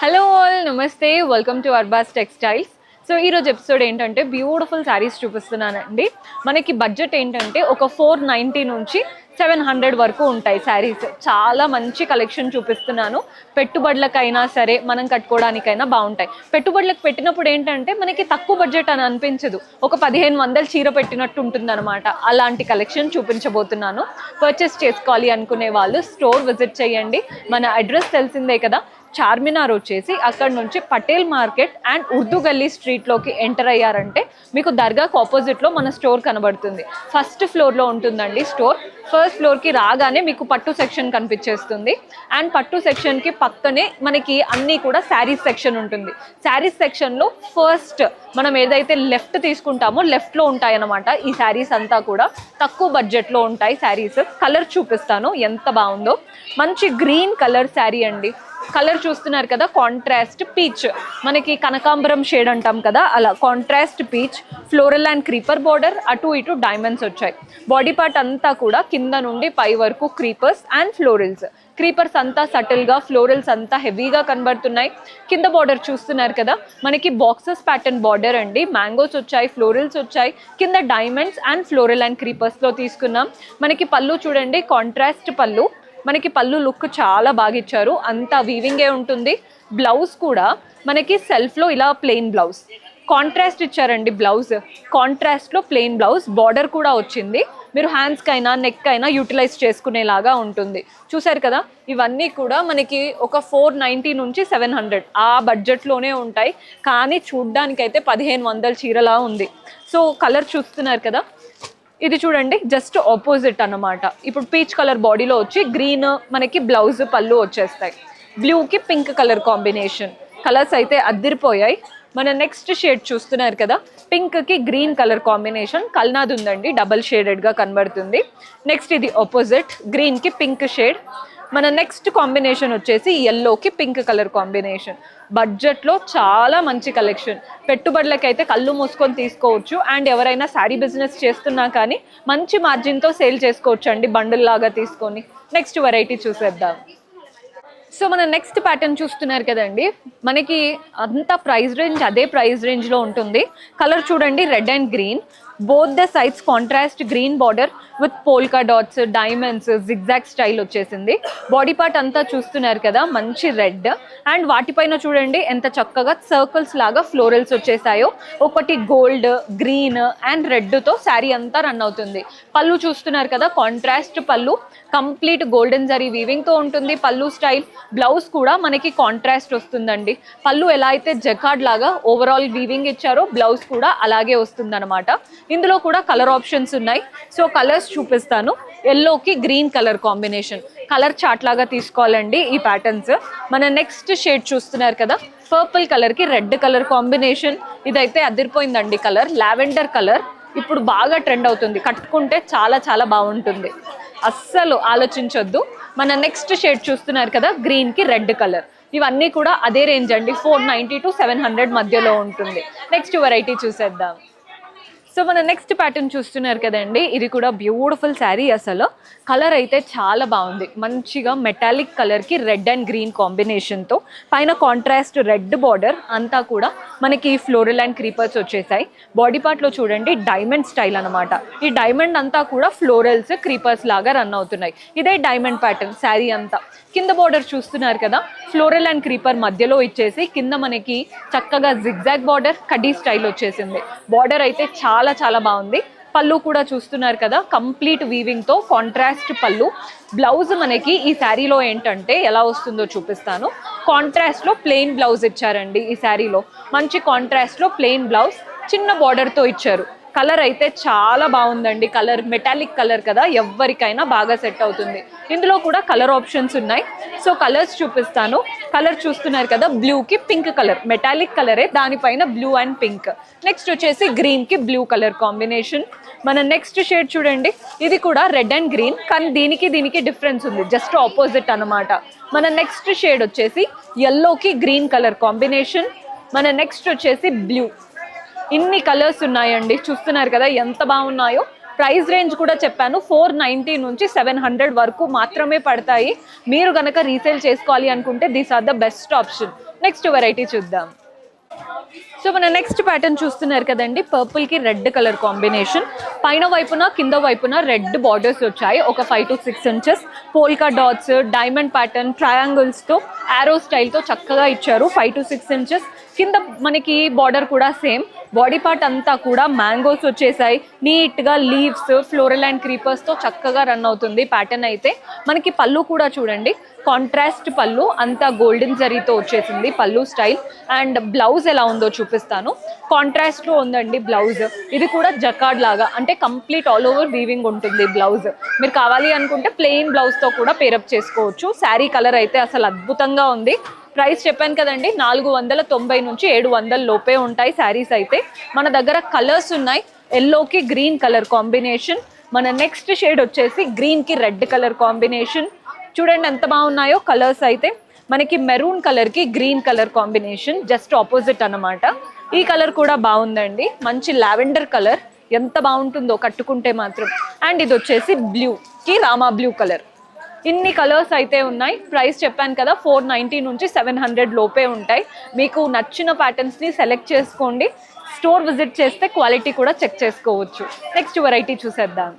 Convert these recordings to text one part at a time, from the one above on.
Hello all నమస్తే welcome to Arbaz textiles. So ఈరోజు episode ఏంటంటే బ్యూటిఫుల్ శారీస్ చూపిస్తున్నానండి. మనకి బడ్జెట్ ఏంటంటే ఒక 490 నుంచి 700 వరకు ఉంటాయి శారీస్. చాలా మంచి కలెక్షన్ చూపిస్తున్నాను. పెట్టుబడులకైనా సరే మనం కట్టుకోవడానికైనా బాగుంటాయి. పెట్టుబడులకు పెట్టినప్పుడు ఏంటంటే మనకి తక్కువ బడ్జెట్ అని అనిపించదు, ఒక 1500 చీర పెట్టినట్టు ఉంటుంది అనమాట. అలాంటి కలెక్షన్ చూపించబోతున్నాను. పర్చేస్ చేసుకోవాలి అనుకునే వాళ్ళు స్టోర్ విజిట్ చేయండి. మన అడ్రస్ తెలిసిందే కదా, చార్మినార్ వచ్చేసి అక్కడ నుంచి పటేల్ మార్కెట్ అండ్ ఉర్దూ గల్లీ స్ట్రీట్లోకి ఎంటర్ అయ్యారంటే మీకు దర్గాకు ఆపోజిట్లో మన స్టోర్ కనబడుతుంది. ఫస్ట్ ఫ్లోర్లో ఉంటుందండి స్టోర్. ఫస్ట్ ఫ్లోర్కి రాగానే మీకు పట్టు సెక్షన్ కనిపించేస్తుంది. అండ్ పట్టు సెక్షన్కి పక్కనే మనకి అన్నీ కూడా శారీస్ సెక్షన్ ఉంటుంది. శారీస్ సెక్షన్లో ఫస్ట్ మనం ఏదైతే లెఫ్ట్ తీసుకుంటామో లెఫ్ట్లో ఉంటాయన్నమాట ఈ శారీస్ అంతా కూడా. తక్కువ బడ్జెట్లో ఉంటాయి శారీస్. కలర్ చూపిస్తాను ఎంత బాగుందో. మంచి గ్రీన్ కలర్ శారీ అండి. కలర్ చూస్తున్నారు కదా, కాంట్రాస్ట్ పీచ్, మనకి కనకాంబరం షేడ్ అంటాం కదా అలా contrast peach. Floral and creeper border, అటు ఇటు డైమండ్స్ వచ్చాయి. బాడీ పార్ట్ అంతా కూడా కింద నుండి పై వరకు క్రీపర్స్ అండ్ ఫ్లోరల్స్. క్రీపర్స్ అంతా సటిల్గా, ఫ్లోరల్స్ అంతా హెవీగా కనబడుతున్నాయి. కింద బార్డర్ చూస్తున్నారు కదా, మనకి బాక్సెస్ ప్యాటర్న్ బార్డర్ అండి. మ్యాంగోస్ వచ్చాయి, ఫ్లోరల్స్ వచ్చాయి. కింద డైమండ్స్ అండ్ ఫ్లోరల్ అండ్ క్రీపర్స్లో తీసుకున్నాం. మనకి పళ్ళు చూడండి, కాంట్రాస్ట్ పళ్ళు. మనకి పళ్ళు లుక్ చాలా బాగా ఇచ్చారు, అంతా వీవింగే ఉంటుంది. బ్లౌజ్ కూడా మనకి సెల్ఫ్లో ఇలా ప్లెయిన్ బ్లౌజ్, కాంట్రాస్ట్ ఇచ్చారండి. బ్లౌజ్ కాంట్రాస్ట్లో ప్లెయిన్ బ్లౌజ్, బార్డర్ కూడా వచ్చింది. మీరు హ్యాండ్స్కైనా నెక్ అయినా యూటిలైజ్ చేసుకునేలాగా ఉంటుంది. చూసారు కదా, ఇవన్నీ కూడా మనకి ఒక 490 నుంచి 700 ఆ బడ్జెట్లోనే ఉంటాయి. కానీ చూడ్డానికైతే 1500 చీరలా ఉంది. సో కలర్ చూస్తున్నారు కదా, ఇది చూడండి జస్ట్ ఆపోజిట్ అన్నమాట. ఇప్పుడు పీచ్ కలర్ బాడీలో వచ్చి గ్రీన్ మనకి బ్లౌజ్ పళ్ళు వచ్చేస్తాయి. బ్లూకి పింక్ కలర్ కాంబినేషన్. కలర్స్ అయితే అద్దిరిపోయాయి. మన నెక్స్ట్ షేడ్ చూస్తున్నారు కదా, పింక్కి గ్రీన్ కలర్ కాంబినేషన్. కల్నాది ఉందండి, డబల్ షేడెడ్గా కనబడుతుంది. నెక్స్ట్ ఇది ఆపోజిట్, గ్రీన్కి పింక్ షేడ్. మన నెక్స్ట్ కాంబినేషన్ వచ్చేసి ఎల్లోకి పింక్ కలర్ కాంబినేషన్. బడ్జెట్లో చాలా మంచి కలెక్షన్. పెట్టుబడులకైతే కళ్ళు మూసుకొని తీసుకోవచ్చు. అండ్ ఎవరైనా శారీ బిజినెస్ చేస్తున్నా కానీ మంచి మార్జిన్తో సేల్ చేసుకోవచ్చు అండి, బండిల్ లాగా తీసుకొని. నెక్స్ట్ వెరైటీ చూసేద్దాం. సో మన నెక్స్ట్ ప్యాటర్న్ చూస్తున్నారు కదండి, మనకి అంత ప్రైస్ రేంజ్ అదే ప్రైస్ రేంజ్లో ఉంటుంది. కలర్ చూడండి, red and green. Both the sides contrast green border with polka dots, diamonds, zigzag style వచ్చేసింది. బాడీ పార్ట్ అంతా చూస్తున్నారు కదా, మంచి రెడ్. అండ్ వాటిపైన చూడండి ఎంత చక్కగా సర్కిల్స్ లాగా ఫ్లోరల్స్ వచ్చేసాయో. ఒకటి గోల్డ్, గ్రీన్ అండ్ రెడ్తో శారీ అంతా రన్ అవుతుంది. పళ్ళు చూస్తున్నారు కదా, కాంట్రాస్ట్ పళ్ళు, కంప్లీట్ గోల్డెన్ జరీ వీవింగ్తో ఉంటుంది పళ్ళు స్టైల్. బ్లౌజ్ కూడా మనకి కాంట్రాస్ట్ వస్తుందండి. పళ్ళు ఎలా అయితే జకార్డ్ లాగా ఓవరాల్ వీవింగ్ ఇచ్చారో బ్లౌజ్ కూడా అలాగే వస్తుందన్నమాట. ఇందులో కూడా కలర్ ఆప్షన్స్ ఉన్నాయి. సో కలర్స్ చూపిస్తాను. ఎల్లోకి green colour combination, colour chart లాగా తీసుకోవాలండి ఈ ప్యాటర్న్స్. మన నెక్స్ట్ షేడ్ చూస్తున్నారు కదా, పర్పుల్ కలర్కి రెడ్ కలర్ కాంబినేషన్. ఇదైతే అదిరిపోయిందండి కలర్, లావెండర్ కలర్. ఇప్పుడు బాగా ట్రెండ్ అవుతుంది, కట్టుకుంటే చాలా చాలా బాగుంటుంది, అస్సలు ఆలోచించొద్దు. మన నెక్స్ట్ షేడ్ చూస్తున్నారు కదా, గ్రీన్కి రెడ్ కలర్. ఇవన్నీ కూడా అదే రేంజ్ అండి, 490 to 700 మధ్యలో ఉంటుంది. నెక్స్ట్ వెరైటీ చూసేద్దాం. సో మన నెక్స్ట్ ప్యాటర్న్ చూస్తున్నారు కదండి, ఇది కూడా బ్యూటిఫుల్ శారీ. అసలు కలర్ అయితే చాలా బాగుంది, మంచిగా మెటాలిక్ కలర్కి రెడ్ అండ్ గ్రీన్ కాంబినేషన్తో. పైన కాంట్రాస్ట్ రెడ్ బార్డర్ అంతా కూడా మనకి ఫ్లోరల్ అండ్ క్రీపర్స్ వచ్చేసాయి. బాడీ పార్ట్లో చూడండి డైమండ్ స్టైల్ అనమాట. ఈ డైమండ్ అంతా కూడా ఫ్లోరల్స్, క్రీపర్స్ లాగా రన్ అవుతున్నాయి. ఇదే డైమండ్ ప్యాటర్న్ శారీ అంతా. కింద బార్డర్ చూస్తున్నారు కదా, ఫ్లోరల్ అండ్ క్రీపర్ మధ్యలో ఇచ్చేసి కింద మనకి చక్కగా జిగ్జాగ్ బార్డర్, కడ్డీ స్టైల్ వచ్చేసింది. బార్డర్ అయితే చాలా చాలా బాగుంది. పళ్ళు కూడా చూస్తున్నారు కదా, కంప్లీట్ వీవింగ్తో కాంట్రాస్ట్ పళ్ళు. బ్లౌజ్ మనకి ఈ శారీలో ఏంటంటే ఎలా వస్తుందో చూపిస్తాను. కాంట్రాస్ట్లో ప్లెయిన్ బ్లౌజ్ ఇచ్చారండి ఈ శారీలో. మంచి కాంట్రాస్ట్లో ప్లెయిన్ బ్లౌజ్, చిన్న బార్డర్తో ఇచ్చారు. కలర్ అయితే చాలా బాగుందండి. కలర్ మెటాలిక్ కలర్ కదా, ఎవరికైనా బాగా సెట్ అవుతుంది. ఇందులో కూడా కలర్ ఆప్షన్స్ ఉన్నాయి. సో కలర్స్ చూపిస్తాను. కలర్ చూస్తున్నారు కదా, బ్లూకి పింక్ కలర్, మెటాలిక్ కలరే, దానిపైన బ్లూ అండ్ పింక్. నెక్స్ట్ వచ్చేసి గ్రీన్కి బ్లూ కలర్ కాంబినేషన్. మన నెక్స్ట్ షేడ్ చూడండి, ఇది కూడా రెడ్ అండ్ గ్రీన్, కానీ దీనికి డిఫరెన్స్ ఉంది, జస్ట్ ఆపోజిట్ అనమాట. మన నెక్స్ట్ షేడ్ వచ్చేసి ఎల్లోకి గ్రీన్ కలర్ కాంబినేషన్. మన నెక్స్ట్ వచ్చేసి బ్లూ. ఇన్ని కలర్స్ ఉన్నాయండి, చూస్తున్నారు కదా ఎంత బాగున్నాయో. ప్రైస్ రేంజ్ కూడా చెప్పాను, 490 నుంచి 700 వరకు మాత్రమే పడతాయి. మీరు గనక రీసేల్ చేసుకోవాలి అనుకుంటే these are the best option. Next variety చూద్దాం. సో మన నెక్స్ట్ ప్యాటర్న్ చూస్తున్నారు కదండి, పర్పుల్ కి రెడ్ కలర్ కాంబినేషన్. పైన వైపున కింద వైపున రెడ్ బార్డర్స్ వచ్చాయి, ఒక 5 to 6 inches. Polka dots, diamond pattern, triangles తో ఆరో స్టైల్ తో చక్కగా ఇచ్చారు. 5 to 6 inches. కింద మనకి బార్డర్ కూడా సేమ్. బాడీ పార్ట్ అంతా కూడా మ్యాంగోస్ వచ్చేసాయి, నీట్ గా లీవ్స్, ఫ్లోరల్ అండ్ క్రీపర్స్ తో చక్కగా రన్ అవుతుంది ప్యాటర్న్ అయితే. మనకి పళ్ళు కూడా చూడండి, కాంట్రాస్ట్ పళ్ళు, అంతా గోల్డెన్ జరీతో వచ్చేసింది పళ్ళు స్టైల్. అండ్ బ్లౌజ్ ఎలా ఉందో చూపిస్తాను. కాంట్రాస్ట్ లో ఉందండి బ్లౌజ్. ఇది కూడా జకార్డ్ లాగా, అంటే కంప్లీట్ ఆల్ ఓవర్ వీవింగ్ ఉంటుంది బ్లౌజ్. మీరు కావాలి అనుకుంటే ప్లెయిన్ బ్లౌజ్ తో కూడా పేరప్ చేసుకోవచ్చు. శారీ కలర్ అయితే అసలు అద్భుతంగా ఉంది. ప్రైస్ చెప్పాను కదండి, 490 నుంచి 700 లోపే ఉంటాయి శారీస్ అయితే. మన దగ్గర కలర్స్ ఉన్నాయి, ఎల్లోకి గ్రీన్ కలర్ కాంబినేషన్. మన నెక్స్ట్ షేడ్ వచ్చేసి గ్రీన్ కి రెడ్ కలర్ కాంబినేషన్. చూడండి ఎంత బాగున్నాయో కలర్స్ అయితే. మనకి మెరూన్ కలర్ కి green colour combination, just opposite అన్నమాట. ఈ కలర్ కూడా బాగుందండి, మంచి లావెండర్ కలర్, ఎంత బాగుంటుందో కట్టుకుంటే మాత్రం. అండ్ ఇది వచ్చేసి బ్లూ కి రామా బ్లూ కలర్. ఇన్ని కలర్స్ అయితే ఉన్నాయి. ప్రైస్ చెప్పాను కదా, 490 నుంచి 700 లోపే ఉంటాయి. మీకు నచ్చిన ప్యాటర్న్స్ని సెలెక్ట్ చేసుకోండి. స్టోర్ విజిట్ చేస్తే క్వాలిటీ కూడా చెక్ చేసుకోవచ్చు. నెక్స్ట్ వెరైటీ చూసేద్దాం.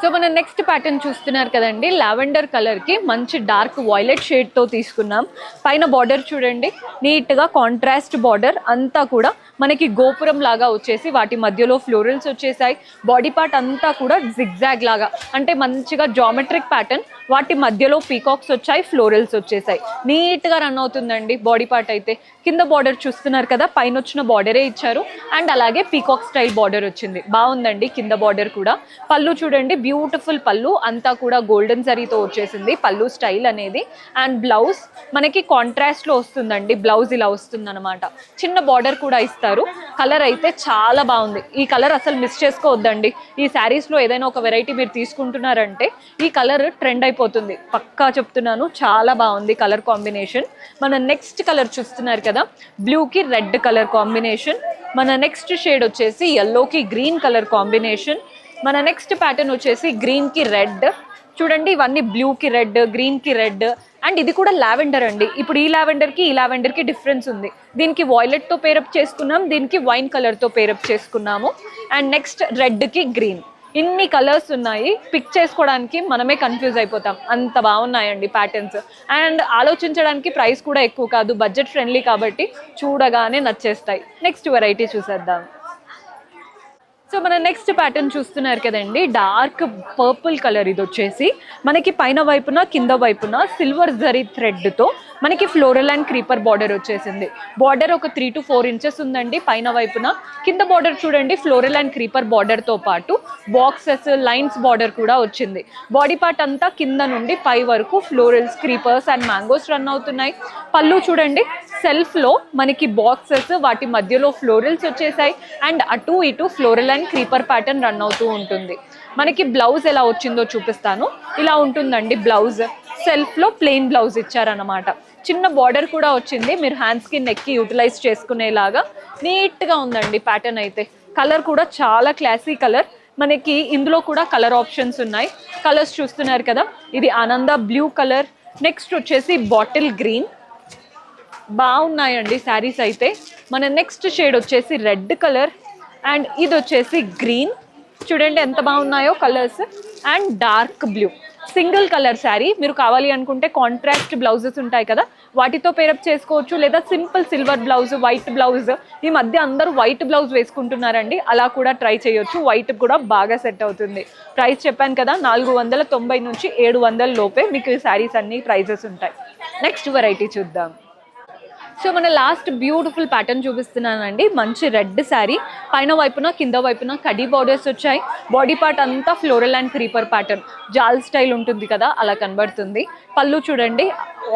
సో మన నెక్స్ట్ ప్యాటర్న్ చూస్తున్నారు కదండి, లావెండర్ కలర్కి మంచి డార్క్ వాయిలెట్ షేడ్తో తీసుకున్నాం. పైన బార్డర్ చూడండి, నీట్గా కాంట్రాస్ట్ బార్డర్, అంతా కూడా మనకి గోపురం లాగా వచ్చేసి వాటి మధ్యలో ఫ్లోరల్స్ వచ్చేసాయి. బాడీ పార్ట్ అంతా కూడా జిగ్జాగ్ లాగా, అంటే మంచిగా జామెట్రిక్ ప్యాటర్న్, వాటి మధ్యలో పీకాక్స్ వచ్చాయి, ఫ్లోరల్స్ వచ్చేసాయి. నీట్గా రన్ అవుతుందండి బాడీ పార్ట్ అయితే. కింద బార్డర్ చూస్తున్నారు కదా, పైన వచ్చిన బార్డరే ఇచ్చారు. అండ్ అలాగే పీకాక్ స్టైల్ బార్డర్ వచ్చింది, బాగుందండి కింద బార్డర్ కూడా. పళ్ళు చూడండి, బ్యూటిఫుల్ పళ్ళు, అంతా కూడా గోల్డెన్ జరీతో వచ్చేసింది పళ్ళు స్టైల్ అనేది. అండ్ బ్లౌజ్ మనకి కాంట్రాస్ట్ లో వస్తుందండి, బ్లౌజ్ ఇలా వస్తుంది అనమాట. చిన్న బార్డర్ కూడా ఇస్తారు. కలర్ అయితే చాలా బాగుంది. ఈ కలర్ అసలు మిస్ చేసుకోవద్దండి. ఈ శారీస్ లో ఏదైనా ఒక వెరైటీ మీరు తీసుకుంటున్నారంటే ఈ కలర్ ట్రెండ్ అయిపోతుంది, పక్కా చెప్తున్నాను. చాలా బాగుంది కలర్ కాంబినేషన్. మన నెక్స్ట్ కలర్ చూస్తున్నారు కదా, బ్లూ కి రెడ్ కలర్ కాంబినేషన్. మన నెక్స్ట్ షేడ్ వచ్చేసి ఎల్లోకి గ్రీన్ కలర్ కాంబినేషన్. మన నెక్స్ట్ ప్యాటర్న్ వచ్చేసి గ్రీన్ కి రెడ్. చూడండి ఇవన్నీ బ్లూ కి రెడ్, గ్రీన్ కి రెడ్. అండ్ ఇది కూడా లావెండర్ అండి. ఇప్పుడు ఈ లావెండర్ కి డిఫరెన్స్ ఉంది. దీనికి వాయిలెట్ తో పేరప్ చేసుకున్నాం, దీనికి వైన్ కలర్ తో పేరప్ చేసుకున్నాము. అండ్ నెక్స్ట్ రెడ్ కి గ్రీన్. ఇన్ని కలర్స్ ఉన్నాయి, పిక్ చేసుకోవడానికి మనమే కన్ఫ్యూజ్ అయిపోతాం, అంత బాగున్నాయండి ప్యాటర్న్స్. అండ్ ఆలోచించడానికి ప్రైస్ కూడా ఎక్కువ కాదు, బడ్జెట్ ఫ్రెండ్లీ కాబట్టి చూడగానే నచ్చేస్తాయి. నెక్స్ట్ వెరైటీ చూసేద్దాం. సో మన నెక్స్ట్ ప్యాటర్న్ చూస్తున్నారు కదండి, డార్క్ పర్పుల్ కలర్. ఇది వచ్చేసి మనకి పైన వైపున కింద వైపున సిల్వర్ జరీ థ్రెడ్తో మనకి ఫ్లోరల్ అండ్ క్రీపర్ బార్డర్ వచ్చేసింది. బార్డర్ ఒక 3 to 4 inches ఉందండి పైన వైపున. కింద బార్డర్ చూడండి, ఫ్లోరల్ అండ్ క్రీపర్ బార్డర్తో పాటు బాక్సెస్, లైన్స్ బార్డర్ కూడా వచ్చింది. బాడీ పార్ట్ అంతా కింద నుండి పై వరకు florals, creepers and mangoes run అవుతున్నాయి. పళ్ళు చూడండి, సెల్ఫ్లో మనకి బాక్సెస్, వాటి మధ్యలో ఫ్లోరల్స్ వచ్చేసాయి. అండ్ అటు ఇటు floral and creeper pattern run అవుతూ ఉంటుంది. మనకి బ్లౌజ్ ఎలా వచ్చిందో చూపిస్తాను. ఇలా ఉంటుందండి బ్లౌజ్. సెల్ఫ్లో ప్లెయిన్ బ్లౌజ్ ఇచ్చారనమాట. చిన్న బార్డర్ కూడా వచ్చింది, మీరు హ్యాండ్స్కి నెక్కి యూటిలైజ్ చేసుకునేలాగా నీట్గా ఉందండి ప్యాటర్న్ అయితే. కలర్ కూడా చాలా క్లాసీ కలర్. మనకి ఇందులో కూడా కలర్ ఆప్షన్స్ ఉన్నాయి. కలర్స్ చూస్తున్నారు కదా, ఇది ఆనంద బ్లూ కలర్, నెక్స్ట్ వచ్చేసి బాటిల్ గ్రీన్. బాగున్నాయండి శారీస్ అయితే. మన నెక్స్ట్ షేడ్ వచ్చేసి రెడ్ కలర్. అండ్ ఇది వచ్చేసి గ్రీన్. చూడండి ఎంత బాగున్నాయో colours. And dark blue, single colour sari. మీరు కావాలి అనుకుంటే కాంట్రాస్ట్ బ్లౌజెస్ ఉంటాయి కదా, వాటితో పేరప్ చేసుకోవచ్చు. లేదా simple silver blouse, white blouse. ఈ మధ్య అందరూ వైట్ బ్లౌజ్ వేసుకుంటున్నారండి, అలా కూడా ట్రై చేయొచ్చు. వైట్ కూడా బాగా సెట్ అవుతుంది. ప్రైస్ చెప్పాను కదా, 490 నుంచి 700 లోపే మీకు ఈ శారీస్ అన్ని ప్రైజెస్ ఉంటాయి. నెక్స్ట్ వెరైటీ చూద్దాం. సో మన లాస్ట్ బ్యూటిఫుల్ ప్యాటర్న్ చూపిస్తున్నానండి. మంచి రెడ్ శారీ, పైన వైపున కింద వైపున కడీ బార్డర్స్ వచ్చాయి. బాడీ పార్ట్ అంతా ఫ్లోరల్ అండ్ క్రీపర్ ప్యాటర్న్, జాల్ స్టైల్ ఉంటుంది కదా, అలా కనబడుతుంది. పళ్ళు చూడండి,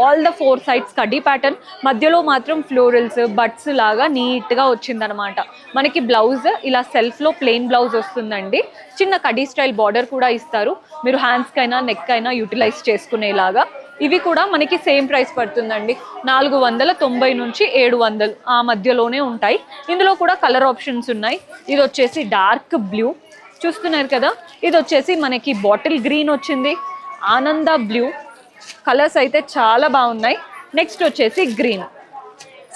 ఆల్ ద 4 sides కడీ ప్యాటర్న్, మధ్యలో మాత్రం ఫ్లోరల్స్, బడ్స్ లాగా నీట్గా వచ్చిందనమాట. మనకి బ్లౌజ్ ఇలా సెల్ఫ్లో ప్లెయిన్ బ్లౌజ్ వస్తుందండి. చిన్న కడీ స్టైల్ బార్డర్ కూడా ఇస్తారు, మీరు హ్యాండ్స్కైనా నెక్ అయినా యూటిలైజ్ చేసుకునేలాగా. ఇవి కూడా మనకి సేమ్ ప్రైస్ పడుతుందండి, 490 నుంచి 700 ఆ మధ్యలోనే ఉంటాయి. ఇందులో కూడా కలర్ ఆప్షన్స్ ఉన్నాయి. ఇది వచ్చేసి డార్క్ బ్లూ చూస్తున్నారు కదా, ఇది వచ్చేసి మనకి బాటిల్ గ్రీన్ వచ్చింది, ఆనంద బ్లూ. కలర్స్ అయితే చాలా బాగున్నాయి. నెక్స్ట్ వచ్చేసి గ్రీన్.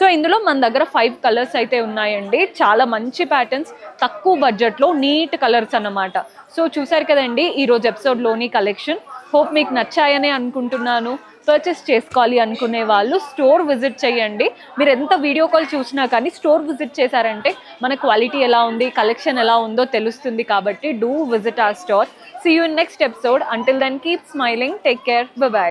సో ఇందులో మన దగ్గర 5 కలర్స్ అయితే ఉన్నాయండి. చాలా మంచి ప్యాటర్న్స్, తక్కువ బడ్జెట్లో నీట్ కలర్స్ అన్నమాట. సో చూసారు కదండి ఈరోజు ఎపిసోడ్లోని కలెక్షన్. హోప్ మీకు నచ్చాయని అనుకుంటున్నాను. పర్చేస్ చేసుకోవాలి అనుకునే వాళ్ళు స్టోర్ విజిట్ చేయండి. మీరు ఎంత వీడియో కాల్ చూసినా కానీ స్టోర్ విజిట్ చేశారంటే మన క్వాలిటీ ఎలా ఉంది, కలెక్షన్ ఎలా ఉందో తెలుస్తుంది. కాబట్టి do visit our store. See you in next episode. Until then keep smiling. Take care. Bye by.